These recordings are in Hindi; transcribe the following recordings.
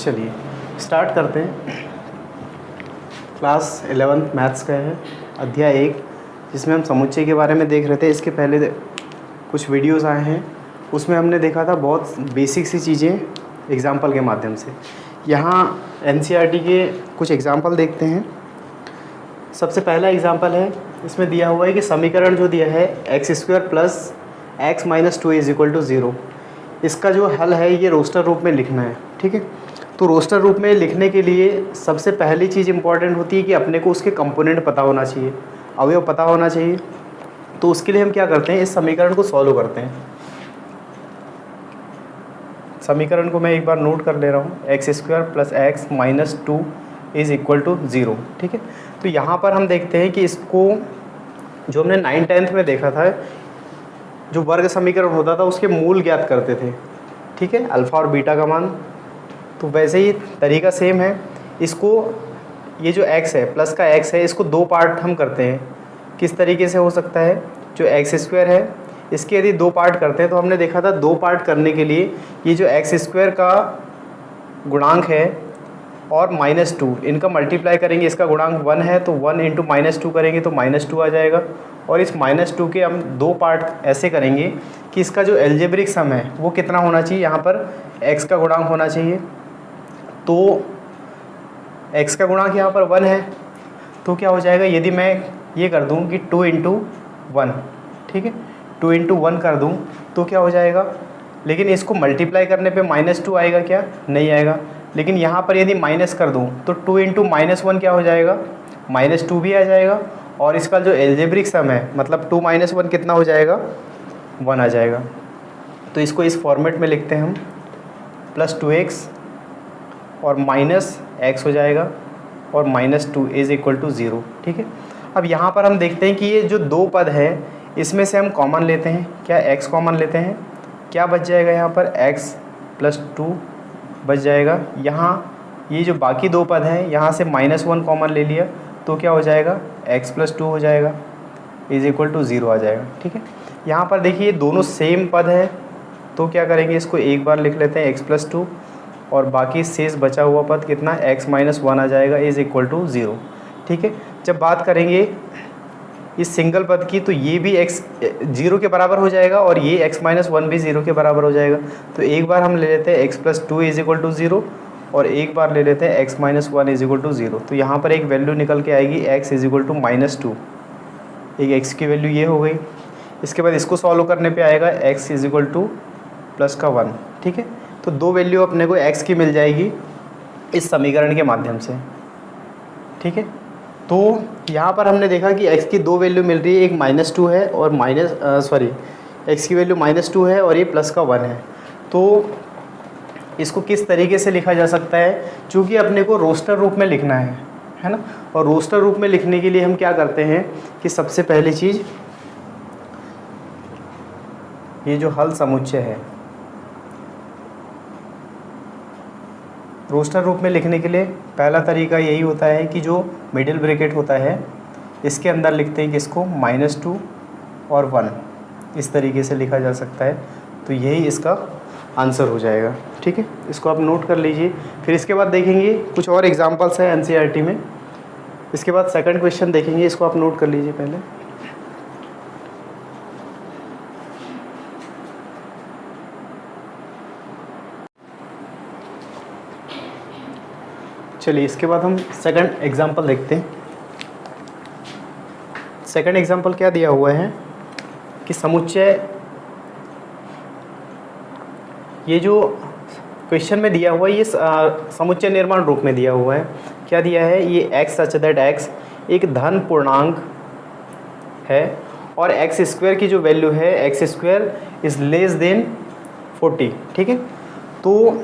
चलिए स्टार्ट करते हैं। क्लास 11th मैथ्स का है, अध्याय 1, जिसमें हम समुच्चय के बारे में देख रहे थे। इसके पहले कुछ वीडियोस आए हैं, उसमें हमने देखा था बहुत बेसिक सी चीज़ें एग्जाम्पल के माध्यम से। यहाँ एनसीईआरटी के कुछ एग्जाम्पल देखते हैं। सबसे पहला एग्जाम्पल है, इसमें दिया हुआ है कि समीकरण जो दिया है x² plus x minus 2 is equal to 0, इसका जो हल है ये रोस्टर रूप में लिखना है। ठीक है, तो रोस्टर रूप में लिखने के लिए सबसे पहली चीज़ इंपॉर्टेंट होती है कि अपने को उसके कंपोनेंट पता होना चाहिए, अवयव पता होना चाहिए। तो उसके लिए हम क्या करते हैं, इस समीकरण को सॉल्व करते हैं। समीकरण को मैं एक बार नोट कर ले रहा हूँ, x² plus x minus 2 is equal to 0। ठीक है, तो यहाँ पर हम देखते हैं कि इसको जो हमने 9th-10th में देखा था, जो वर्ग समीकरण होता था उसके मूल ज्ञात करते थे। ठीक है, अल्फ़ा और बीटा का मान। तो वैसे ही तरीका सेम है। इसको ये जो x है प्लस का x है, इसको दो पार्ट हम करते हैं। किस तरीके से हो सकता है, जो x² है इसके यदि दो पार्ट करते हैं, तो हमने देखा था दो पार्ट करने के लिए ये जो x² का गुणांक है और -2 इनका मल्टीप्लाई करेंगे, इसका गुणांक 1 है तो 1 इंटू -2 करेंगे तो -2 आ जाएगा। और इस -2 के हम दो पार्ट ऐसे करेंगे कि इसका जो एल्जेब्रिक सम है वो कितना होना चाहिए, यहाँ पर x का गुणांक होना चाहिए। तो x का गुणांक यहाँ पर 1 है, तो क्या हो जाएगा, यदि मैं ये कर दूँ कि 2 इंटू 1, ठीक है 2 इंटू 1 कर दूँ तो क्या हो जाएगा, लेकिन इसको मल्टीप्लाई करने पे -2 आएगा क्या, नहीं आएगा। लेकिन यहाँ पर यदि माइनस कर दूँ तो 2 इंटू -1 क्या हो जाएगा, -2 भी आ जाएगा। और इसका जो एल्जेब्रिक सम है मतलब 2 - 1 कितना हो जाएगा, 1 आ जाएगा। तो इसको इस फॉर्मेट में लिखते हैं हम, प्लस 2x और माइनस x हो जाएगा और -2 इज़ इक्वल टू 0। ठीक है, अब यहाँ पर हम देखते हैं कि ये जो दो पद है इसमें से हम कॉमन लेते हैं, क्या x कॉमन लेते हैं, क्या बच जाएगा यहाँ पर x प्लस 2 बच जाएगा। यहाँ ये जो बाकी दो पद हैं यहाँ से -1 कॉमन ले लिया तो क्या हो जाएगा, x प्लस 2 हो जाएगा इज़ इक्वल टू 0 आ जाएगा। ठीक है, यहाँ पर देखिए दोनों सेम पद है तो क्या करेंगे, इसको एक बार लिख लेते हैं x प्लस 2 और बाकी शेष बचा हुआ पद कितना, x माइनस 1 आ जाएगा इज़ इक्वल टू 0। ठीक है, जब बात करेंगे इस सिंगल पद की तो ये भी x 0 के बराबर हो जाएगा और ये x माइनस 1 भी 0 के बराबर हो जाएगा। तो एक बार हम ले लेते हैं x plus 2 is equal to 0 और एक बार ले लेते हैं x minus 1 is equal to 0। तो यहाँ पर एक वैल्यू निकल के आएगी x इज़ इक्वल टू -2, एक x की वैल्यू ये हो गई। इसके बाद इसको सॉल्व करने पे आएगा x is equal two plus का 1। ठीक है, तो दो वैल्यू अपने को x की मिल जाएगी इस समीकरण के माध्यम से। ठीक है, तो यहाँ पर हमने देखा कि x की दो वैल्यू मिल रही है, एक -2 है और x की वैल्यू -2 है और ये प्लस का 1 है। तो इसको किस तरीके से लिखा जा सकता है, चूँकि अपने को रोस्टर रूप में लिखना है ना। और रोस्टर रूप में लिखने के लिए हम क्या करते हैं कि सबसे पहली चीज़ ये जो हल समुच्चय है, रोस्टर रूप में लिखने के लिए पहला तरीका यही होता है कि जो मिडिल ब्रैकेट होता है इसके अंदर लिखते हैं कि इसको -2 और 1 इस तरीके से लिखा जा सकता है। तो यही इसका आंसर हो जाएगा। ठीक है, इसको आप नोट कर लीजिए। फिर इसके बाद देखेंगे कुछ और एग्जांपल्स हैं एनसीईआरटी में। इसके बाद सेकंड क्वेश्चन देखेंगे, इसको आप नोट कर लीजिए पहले। चलिए इसके बाद हम सेकंड एग्जांपल देखते हैं। सेकंड एग्जांपल क्या दिया हुआ है कि समुच्चय, ये जो क्वेश्चन में दिया हुआ है ये समुच्चय निर्माण रूप में दिया हुआ है। क्या दिया है, ये x सच दैट x एक धन पूर्णांक है और x² की जो वैल्यू है x² इज़ लेस देन 40। ठीक है, तो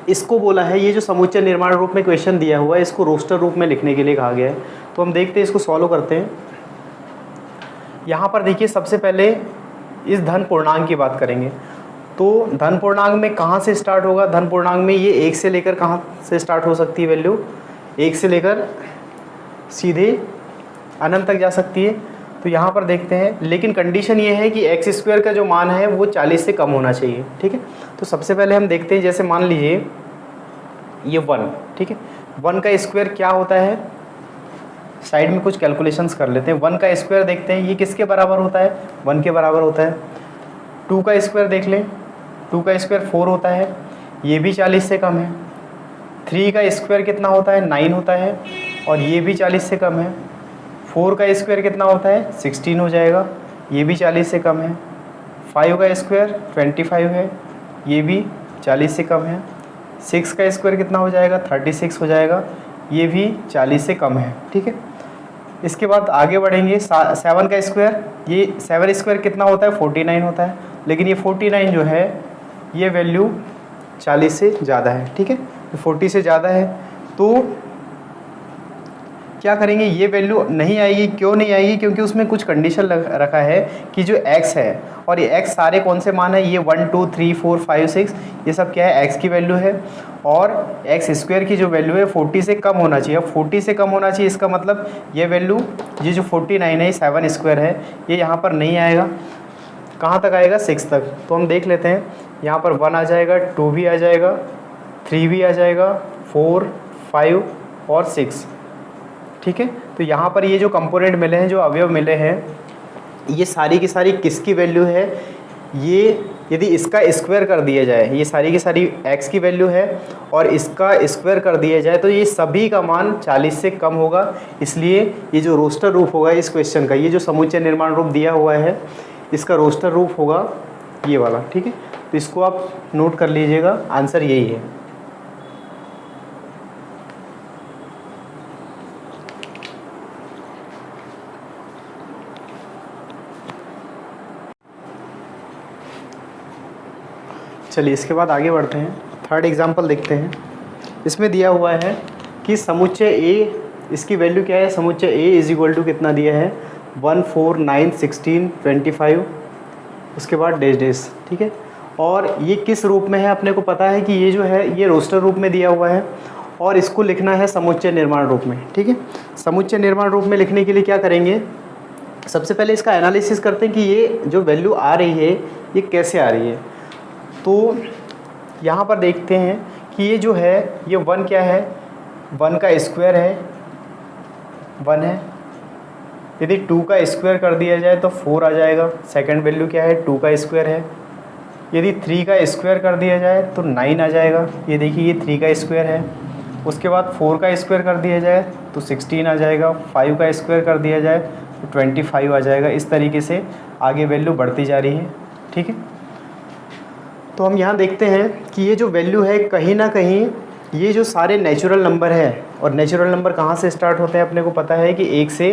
इसको बोला है, ये जो समुच्चय निर्माण रूप में क्वेश्चन दिया हुआ है इसको रोस्टर रूप में लिखने के लिए कहा गया है। तो हम देखते हैं, इसको सॉल्व करते हैं। यहाँ पर देखिए सबसे पहले इस धन पूर्णांक की बात करेंगे। तो धन पूर्णांक में कहाँ से स्टार्ट होगा, धन पूर्णांक में ये 1 से लेकर कहाँ से स्टार्ट हो सकती है वैल्यू, 1 से लेकर सीधे अनंत तक जा सकती है। तो यहाँ पर देखते हैं, लेकिन कंडीशन ये है कि x² का जो मान है वो 40 से कम होना चाहिए। ठीक है, तो सबसे पहले हम देखते हैं, जैसे मान लीजिए ये 1, ठीक है। 1 का स्क्वायर क्या होता है, साइड में कुछ कैलकुलेशंस कर लेते हैं। 1 का स्क्वायर देखते हैं ये किसके बराबर होता है, 1 के बराबर होता है। 2 का स्क्वायर देख लें, 2 का स्क्वायर 4 होता है, ये भी 40 से कम है। 3 का स्क्वायर कितना होता है, 9 होता है, और ये भी 40 से कम है। 4 का स्क्वायर कितना होता है, 16 हो जाएगा, ये भी 40 से कम है। 5 का स्क्वायर 25 है, ये भी 40 से कम है। 6 का स्क्वायर कितना हो जाएगा, 36 हो जाएगा, ये भी 40 से कम है, ठीक है। इसके बाद आगे बढ़ेंगे। 7 का स्क्वायर, ये 7 स्क्वायर कितना होता है, 49 होता है, लेकिन ये 49 जो है ये वैल्यू 40 से ज़्यादा है, ठीक है, 40 से ज़्यादा है। तो क्या करेंगे, ये वैल्यू नहीं आएगी। क्यों नहीं आएगी, क्योंकि उसमें कुछ कंडीशन रखा है कि जो x है, और ये x सारे कौन से मान है, ये 1 2 3 4 5 6, ये सब क्या है, x की वैल्यू है। और एक्स स्क्वायर की जो वैल्यू है 40 से कम होना चाहिए। अब 40 से कम होना चाहिए, इसका मतलब ये वैल्यू, ये जो 49 है, 7 स्क्वायर है, ये यहाँ पर नहीं आएगा। कहाँ तक आएगा, 6 तक। तो हम देख लेते हैं, यहाँ पर 1 आ जाएगा, 2 भी आ जाएगा, 3 भी आ जाएगा, 4 5 और 6, ठीक है। तो यहाँ पर ये जो कंपोनेंट मिले हैं, जो अवयव मिले हैं, ये सारी की सारी किसकी वैल्यू है, ये यदि इसका स्क्वायर कर दिया जाए, ये सारी की सारी x की वैल्यू है, और इसका स्क्वायर कर दिया जाए तो ये सभी का मान 40 से कम होगा। इसलिए ये जो रोस्टर रूप होगा इस क्वेश्चन का, ये जो समुच्चय निर्माण रूप दिया हुआ है, इसका रोस्टर रूप होगा ये वाला, ठीक है। तो इसको आप नोट कर लीजिएगा, आंसर यही है। चलिए इसके बाद आगे बढ़ते हैं, थर्ड एग्जांपल देखते हैं। इसमें दिया हुआ है कि समुच्चय ए, इसकी वैल्यू क्या है, समुच्चय ए इज इक्वल टू कितना दिया है, 1 4 9 16 25, उसके बाद डैश डैश, ठीक है। और ये किस रूप में है, अपने को पता है कि ये जो है ये रोस्टर रूप में दिया हुआ है, और इसको लिखना है समुच्चय निर्माण रूप में, ठीक है। समुच्चय निर्माण रूप में लिखने के लिए क्या करेंगे, सबसे पहले इसका एनालिसिस करते हैं कि ये जो वैल्यू आ रही है ये कैसे आ रही है। तो यहाँ पर देखते हैं कि ये जो है ये 1 क्या है, 1 का स्क्वायर है, 1 है। यदि 2 का स्क्वायर कर दिया जाए तो 4 आ जाएगा। सेकंड वैल्यू क्या है, 2 का स्क्वायर है। यदि 3 का स्क्वायर कर दिया जाए तो 9 आ जाएगा। ये देखिए ये 3 का स्क्वायर है। उसके बाद 4 का स्क्वायर कर दिया जाए तो 16 आ जाएगा। 5 का स्क्वायर कर दिया जाए तो 25 आ जाएगा। इस तरीके से आगे वैल्यू बढ़ती जा रही है, ठीक है। तो हम यहाँ देखते हैं कि ये जो वैल्यू है कहीं ना कहीं ये जो सारे नेचुरल नंबर है, और नेचुरल नंबर कहाँ से स्टार्ट होते हैं अपने को पता है कि 1 से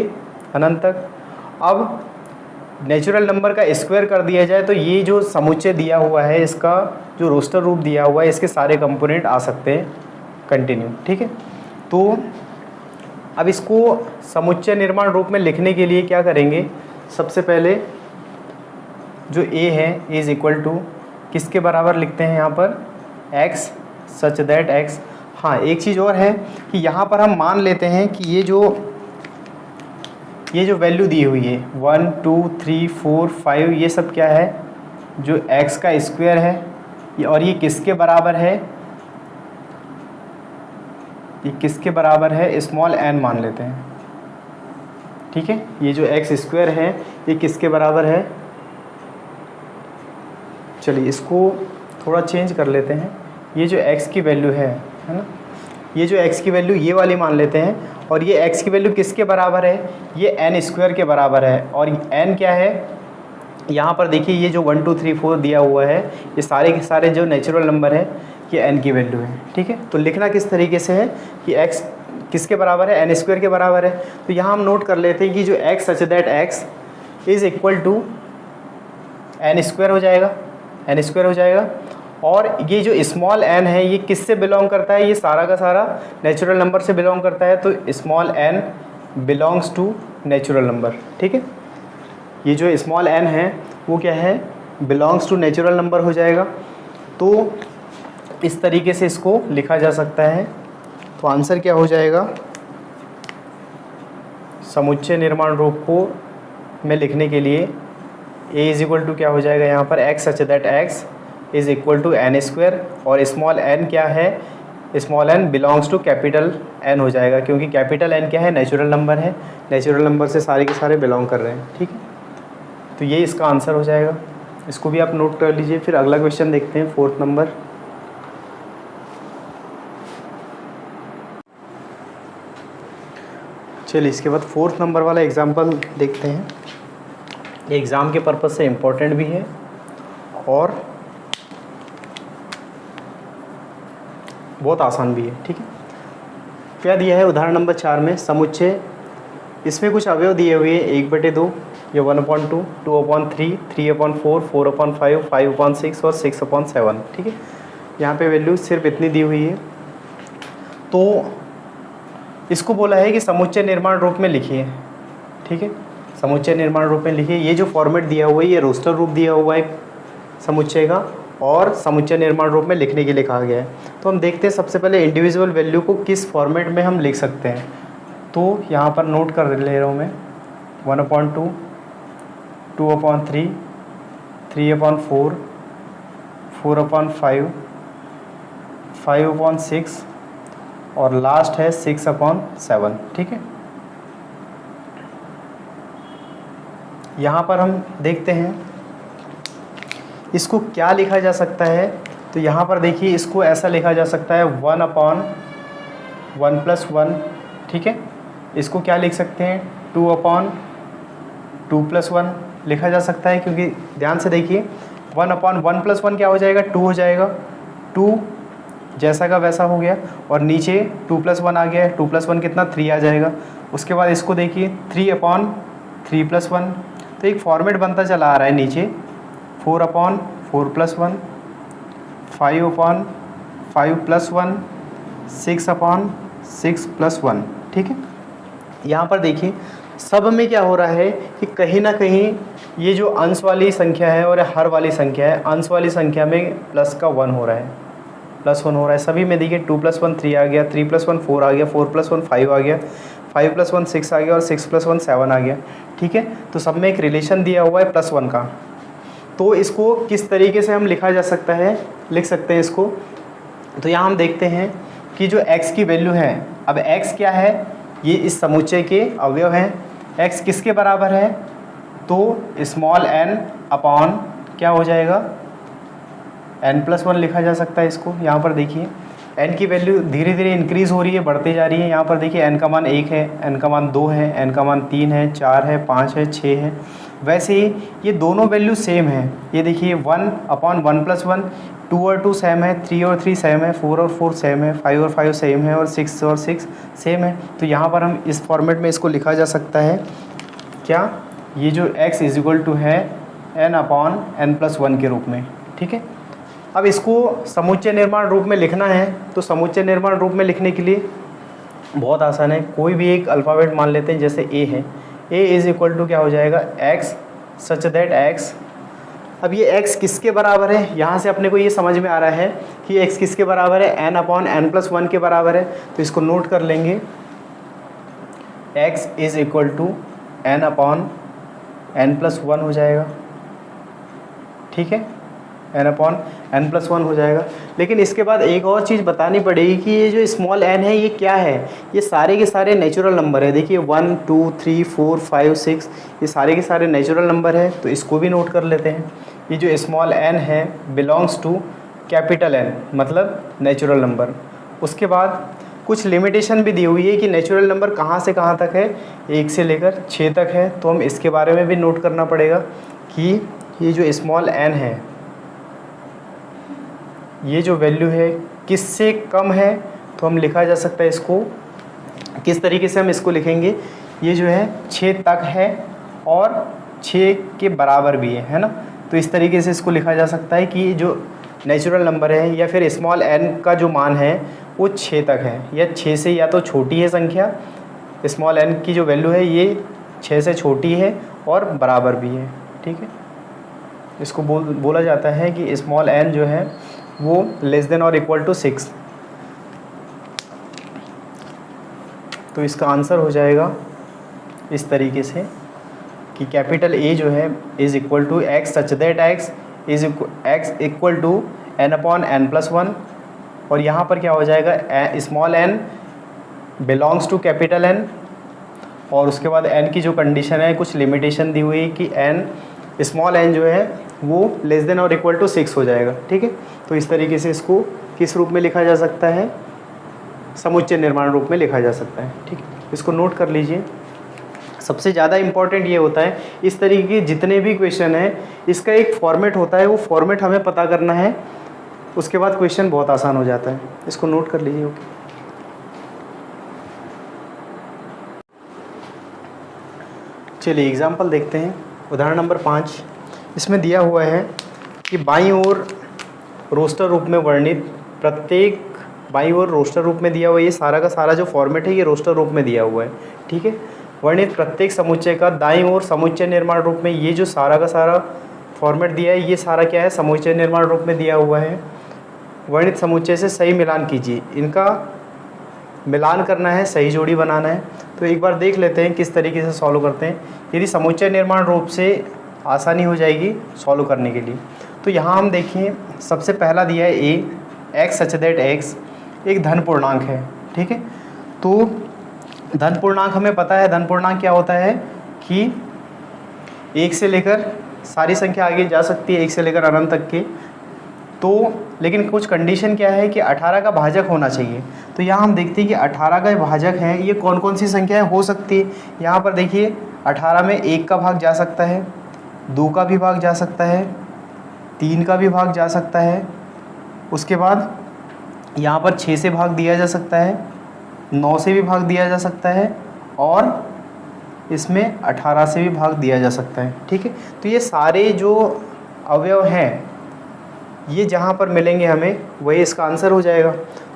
अनंत तक। अब नेचुरल नंबर का स्क्वायर कर दिया जाए तो ये जो समुच्चय दिया हुआ है, इसका जो रोस्टर रूप दिया हुआ है, इसके सारे कंपोनेंट आ सकते हैं कंटिन्यू, ठीक है। तो अब इसको समुच्चय निर्माण रूप में लिखने के लिए क्या करेंगे, सबसे पहले जो a है इज़ इक्वल टू किसके बराबर लिखते हैं यहाँ पर, x सच दैट x। हाँ, एक चीज़ और है कि यहाँ पर हम मान लेते हैं कि ये जो वैल्यू दी हुई है 1 2 3 4 5, ये सब क्या है, जो x का स्क्वायर है, और ये किसके बराबर है, ये किसके बराबर है, स्मॉल n मान लेते हैं, ठीक है। ये जो x स्क्वायर है ये किसके बराबर है, चलिए इसको थोड़ा चेंज कर लेते हैं। ये जो x की वैल्यू है ना, ये जो x की वैल्यू ये वाली मान लेते हैं, और ये x की वैल्यू किसके बराबर है, ये n स्क्वायर के बराबर है। और n क्या है, यहाँ पर देखिए ये जो 1 2 3 4 दिया हुआ है, ये सारे के सारे जो नेचुरल नंबर है ये n की वैल्यू है, ठीक है। तो लिखना किस तरीके से है कि x किसके बराबर है, n स्क्वायर के बराबर है। तो यहाँ हम नोट कर लेते हैं कि जो x such that x is equal to n square हो जाएगा, n स्क्वायर हो जाएगा। और ये जो स्मॉल n है ये किससे बिलोंग करता है, ये सारा का सारा नेचुरल नंबर से बिलोंग करता है। तो small n belongs to natural number, ठीक है। ये जो स्मॉल n है वो क्या है, बिलोंग्स टू नेचुरल नंबर हो जाएगा। तो इस तरीके से इसको लिखा जा सकता है। तो आंसर क्या हो जाएगा, समुच्चय निर्माण रूप को में लिखने के लिए a इज इक्वल टू क्या हो जाएगा, यहाँ पर x such that x is equal to n square, और स्मॉल n क्या है, small N belongs to capital N हो जाएगा, क्योंकि कैपिटल एन क्या है, नेचुरल नंबर है, नेचुरल नंबर से सारे के सारे बिलोंग कर रहे हैं। ठीक है, तो ये इसका आंसर हो जाएगा, इसको भी आप नोट कर लीजिए। फिर अगला क्वेश्चन देखते हैं, 4th नंबर। चलिए इसके बाद 4th नंबर वाला एग्जाम्पल देखते हैं। ये एग्ज़ाम के पर्पज़ से इम्पोर्टेंट भी है और बहुत आसान भी है। ठीक है, क्या दिया है उदाहरण नंबर 4 में, समुच्चय, इसमें कुछ अवयव दिए हुए हैं 1/2, ये 1/2, 2/3, 3/4, 4/5, 5/6 और 6/7। ठीक है, यहाँ पे वैल्यू सिर्फ इतनी दी हुई है। तो इसको बोला है कि समुच्चय निर्माण रूप में लिखिए। ठीक है, समुच्चय निर्माण रूप में लिखिए। ये जो फॉर्मेट दिया हुआ है, ये रोस्टर रूप दिया हुआ है समुच्चय का, और समुच्चय निर्माण रूप में लिखने के लिए कहा गया है। तो हम देखते हैं सबसे पहले इंडिविजुअल वैल्यू को किस फॉर्मेट में हम लिख सकते हैं। तो यहाँ पर नोट कर ले रहा हूँ मैं, 1/2, 2/3, 3/4, 4/5, 5/6 और लास्ट है 6/7। ठीक है, यहाँ पर हम देखते हैं इसको क्या लिखा जा सकता है। तो यहाँ पर देखिए, इसको ऐसा लिखा जा सकता है 1/1+1। ठीक है, इसको क्या लिख सकते हैं, 2/2+1 लिखा जा सकता है, क्योंकि ध्यान से देखिए 1/1+1 क्या हो जाएगा, 2 हो जाएगा, 2 जैसा का वैसा हो गया, और नीचे 2+1 आ गया, 2+1 कितना, 3 आ जाएगा। उसके बाद इसको देखिए 3/3+1, तो एक फॉर्मेट बनता चला आ रहा है नीचे, 4/4+1, 5/5+1, 6/6+1। ठीक है, यहाँ पर देखिए सब में क्या हो रहा है कि कहीं ना कहीं ये जो अंश वाली संख्या है और हर वाली संख्या है, अंश वाली संख्या में प्लस का 1 हो रहा है, +1 हो रहा है सभी में। देखिए 2+1 3 आ गया, 3+1 4 आ गया, 4+1 5 आ गया, 5+1 6 आ गया और 6+1 7 आ गया। ठीक है, तो सब में एक रिलेशन दिया हुआ है +1 का। तो इसको किस तरीके से हम लिखा जा सकता है, लिख सकते हैं इसको। तो यहाँ हम देखते हैं कि जो x की वैल्यू है, अब x क्या है, ये इस समुच्चय के अवयव हैं। x किसके बराबर है, तो स्मॉल n अपॉन क्या हो जाएगा, n+1 लिखा जा सकता है इसको। यहाँ पर देखिए n की वैल्यू धीरे धीरे इंक्रीज़ हो रही है, बढ़ती जा रही है। यहाँ पर देखिए n का मान 1 है, n का मान 2 है, n का मान 3 है, 4 है, 5 है, 6 है। वैसे ही ये दोनों वैल्यू सेम है। ये देखिए 1/1+1, 2 और 2 सेम है, 3 और 3 सेम है, 4 और 4 सेम है, 5 और 5 सेम है और 6 और 6 सेम है। तो यहाँ पर हम इस फॉर्मेट में इसको लिखा जा सकता है क्या, ये जो x = है n/n+1 के रूप में। ठीक है, अब इसको समुच्चय निर्माण रूप में लिखना है। तो समुच्चय निर्माण रूप में लिखने के लिए बहुत आसान है, कोई भी एक अल्फ़ाबेट मान लेते हैं, जैसे a है, a = क्या हो जाएगा, x सच दैट x। अब ये x किसके बराबर है, यहाँ से अपने को ये समझ में आ रहा है कि x किसके बराबर है, n/n+1 के बराबर है। तो इसको नोट कर लेंगे, x = n/n+1 हो जाएगा। ठीक है, n/n+1 हो जाएगा। लेकिन इसके बाद एक और चीज़ बतानी पड़ेगी कि ये जो स्मॉल n है ये क्या है, ये सारे के सारे नेचुरल नंबर है। देखिए 1 2 3 4 5 6 ये सारे के सारे नेचुरल नंबर है, तो इसको भी नोट कर लेते हैं। ये जो स्मॉल n है बिलोंग्स टू कैपिटल N, मतलब नेचुरल नंबर। उसके बाद कुछ लिमिटेशन भी दी हुई है कि नेचुरल नंबर कहाँ से कहाँ तक है, 1 से लेकर 6 तक है। तो हम इसके बारे में भी नोट करना पड़ेगा कि ये जो स्मॉल n है, ये जो वैल्यू है किससे कम है। तो हम लिखा जा सकता है इसको किस तरीके से, हम इसको लिखेंगे, ये जो है 6 तक है और 6 के बराबर भी है ना। तो इस तरीके से इसको लिखा जा सकता है कि जो नेचुरल नंबर है या फिर स्मॉल n का जो मान है वो 6 तक है, या 6 से या तो छोटी है संख्या, स्मॉल n की जो वैल्यू है ये 6 से छोटी है और बराबर भी है। ठीक है, इसको बोला जाता है कि स्मॉल n जो है वो <= 6। तो इसका आंसर हो जाएगा इस तरीके से कि कैपिटल A जो है = x such that x = n/n+1 और यहाँ पर क्या हो जाएगा, small n belongs to capital N, और उसके बाद n की जो कंडीशन है कुछ लिमिटेशन दी हुई है कि n स्मॉल n जो है वो लेस देन और इक्वल टू 6 हो जाएगा। ठीक है, तो इस तरीके से इसको किस रूप में लिखा जा सकता है, समुच्चय निर्माण रूप में लिखा जा सकता है। ठीक है, इसको नोट कर लीजिए। सबसे ज़्यादा इम्पॉर्टेंट ये होता है, इस तरीके के जितने भी क्वेश्चन हैं इसका एक फॉर्मेट होता है, वो फॉर्मेट हमें पता करना है, उसके बाद क्वेश्चन बहुत आसान हो जाता है। इसको नोट कर लीजिए। ओके, चलिए एग्जाम्पल देखते हैं। उदाहरण नंबर 5, इसमें दिया हुआ है कि बाईं ओर रोस्टर रूप में वर्णित प्रत्येक, बाईं ओर रोस्टर रूप में दिया हुआ है, ये सारा का सारा जो फॉर्मेट है ये रोस्टर रूप में दिया हुआ है। ठीक है, वर्णित प्रत्येक समुच्चय का दाईं ओर समुच्चय निर्माण रूप में, ये जो सारा का सारा फॉर्मेट दिया है ये सारा क्या है, समुच्चय निर्माण रूप में दिया हुआ है। वर्णित समुच्चय से सही मिलान कीजिए, इनका मिलान करना है, सही जोड़ी बनाना है। तो एक बार देख लेते हैं किस तरीके से सॉल्व करते हैं। यदि समुच्चय निर्माण रूप से आसानी हो जाएगी सॉल्व करने के लिए। तो यहाँ हम देखिए, सबसे पहला दिया है ए, एक्स सच दैट एक्स एक धन पूर्णांक है। ठीक है, तो धन पूर्णांक हमें पता है, धन पूर्णांक क्या होता है कि 1 से लेकर सारी संख्या आगे जा सकती है, 1 से लेकर अनंत तक के। तो लेकिन कुछ कंडीशन क्या है कि 18 का भाजक होना चाहिए। तो यहाँ हम देखते हैं कि 18 का भाजक है, ये कौन कौन सी संख्याएं हो सकती है। यहाँ पर देखिए 18 में 1 का भाग जा सकता है, 2 का भी भाग जा सकता है, 3 का भी भाग जा सकता है, उसके बाद यहाँ पर 6 से भाग दिया जा सकता है, 9 से भी भाग दिया जा सकता है, और इसमें 18 से भी भाग दिया जा सकता है। ठीक है, तो ये सारे जो अवयव हैं ये जहाँ पर मिलेंगे हमें वही इसका आंसर हो जाएगा।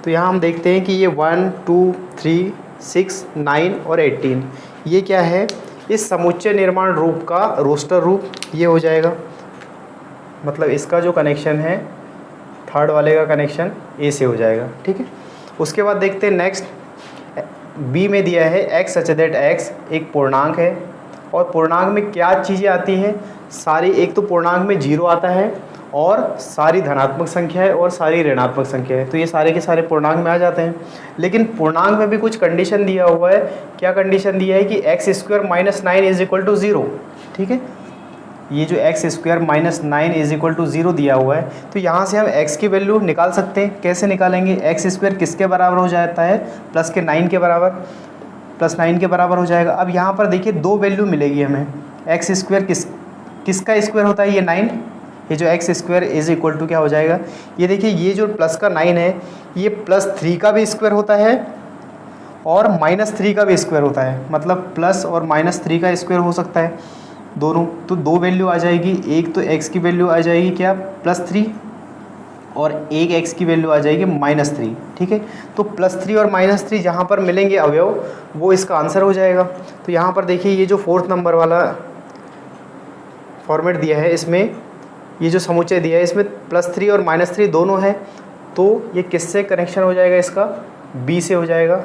तो यहाँ हम देखते हैं कि ये 1, 2, 3, 6, 9 और 18 ये क्या है, इस समुच्चय निर्माण रूप का रोस्टर रूप ये हो जाएगा। मतलब इसका जो कनेक्शन है थर्ड वाले का कनेक्शन ए से हो जाएगा। ठीक है, उसके बाद देखते हैं नेक्स्ट, बी में दिया है एक्स सच दैट एक्स एक पूर्णांक है, और पूर्णांक में क्या चीज़ें आती हैं सारी, एक तो पूर्णांक में 0 आता है और सारी धनात्मक संख्या है और सारी ऋणात्मक संख्या है। तो ये सारे के सारे पूर्णांक में आ जाते हैं। लेकिन पूर्णांक में भी कुछ कंडीशन दिया हुआ है। क्या कंडीशन दिया है कि x² - 9 = 0। ठीक है, ये जो x² - 9 = 0 दिया हुआ है, तो यहाँ से हम x की वैल्यू निकाल सकते हैं। कैसे निकालेंगे, x² किसके बराबर हो जाता है, प्लस के 9 के बराबर, प्लस 9 के बराबर हो जाएगा। अब यहाँ पर देखिए 2 वैल्यू मिलेगी हमें। x² किसका स्क्वायर होता है, ये 9, ये जो x² = क्या हो जाएगा, ये देखिए ये जो प्लस का 9 है ये +3 का भी स्क्वायर होता है और -3 का भी स्क्वायर होता है। मतलब प्लस और -3 का स्क्वायर हो सकता है दोनों। तो 2 वैल्यू आ जाएगी, एक तो x की वैल्यू आ जाएगी क्या +3 और एक x की वैल्यू आ जाएगी -3। ठीक है, तो +3 और -3 जहाँ पर मिलेंगे अवयव वो इसका आंसर हो जाएगा। तो यहाँ पर देखिए ये जो 4th नंबर वाला फॉर्मेट दिया है, इसमें ये जो समुच्चय दिया है इसमें +3 और -3 दोनों है। तो ये किससे कनेक्शन हो जाएगा, इसका b से हो जाएगा।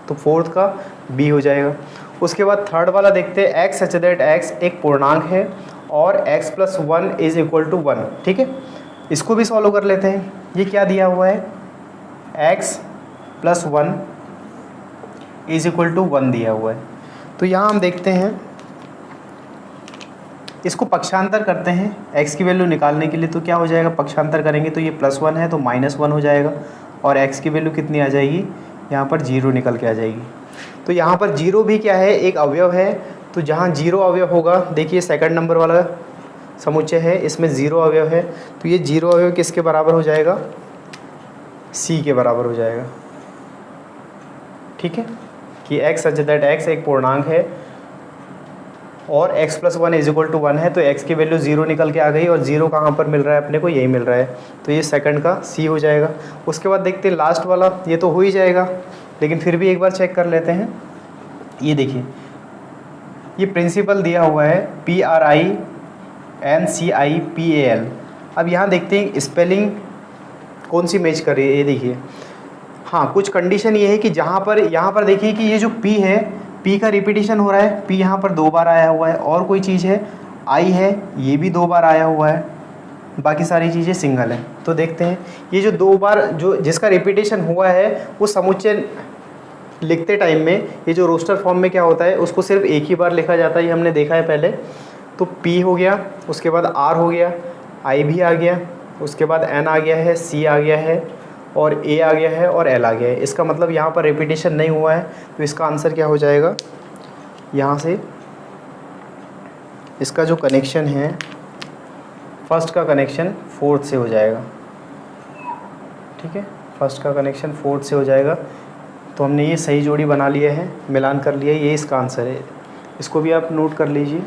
तो 4th का b हो जाएगा। उसके बाद थर्ड वाला देखते हैं, एक्स सच दैट एक्स एक पूर्णांक है और x + 1 = 1। ठीक है, इसको भी सॉल्व कर लेते हैं। ये क्या दिया हुआ है, x + 1 = 1 दिया हुआ है। तो यहाँ हम देखते हैं, इसको पक्षांतर करते हैं x की वैल्यू निकालने के लिए। तो क्या हो जाएगा, पक्षांतर करेंगे तो ये +1 है तो -1 हो जाएगा, और x की वैल्यू कितनी आ जाएगी, यहाँ पर 0 निकल के आ जाएगी। तो यहाँ पर 0 भी क्या है, एक अवयव है। तो जहाँ 0 अवयव होगा, देखिए 2nd नंबर वाला समुच्चय है, इसमें 0 अवयव है। तो ये 0 अवयव किसके बराबर हो जाएगा, c के बराबर हो जाएगा। ठीक है, कि x सच दैट x एक पूर्णांक है और x + 1 = 1 है। तो x की वैल्यू 0 निकल के आ गई, और 0 कहाँ पर मिल रहा है अपने को, यही मिल रहा है। तो ये 2nd का c हो जाएगा। उसके बाद देखते हैं लास्ट वाला, ये तो हो ही जाएगा लेकिन फिर भी एक बार चेक कर लेते हैं। ये देखिए ये प्रिंसिपल दिया हुआ है PRINCIPAL। अब यहाँ देखते हैं स्पेलिंग कौन सी मैच कर रही है, ये देखिए। हाँ, कुछ कंडीशन ये है कि जहाँ पर यहाँ पर देखिए कि ये जो P है, P का रिपीटिशन हो रहा है, P यहाँ पर 2 बार आया हुआ है। और कोई चीज़ है I है, ये भी 2 बार आया हुआ है। बाकी सारी चीज़ें सिंगल हैं। तो देखते हैं ये जो 2 बार जो जिसका रिपीटेशन हुआ है वो समुच्चय लिखते टाइम में ये जो रोस्टर फॉर्म में क्या होता है उसको सिर्फ एक ही बार लिखा जाता है, ये हमने देखा है पहले। तो P हो गया, उसके बाद R हो गया, I भी आ गया, उसके बाद N आ गया है, C आ गया है और A आ गया है और L आ गया है। इसका मतलब यहाँ पर रिपीटेशन नहीं हुआ है, तो इसका आंसर क्या हो जाएगा, यहाँ से इसका जो कनेक्शन है फर्स्ट का कनेक्शन फोर्थ से हो जाएगा। ठीक है, फर्स्ट का कनेक्शन फोर्थ से हो जाएगा। तो हमने ये सही जोड़ी बना लिया है, मिलान कर लिया है, ये इसका आंसर है। इसको भी आप नोट कर लीजिए।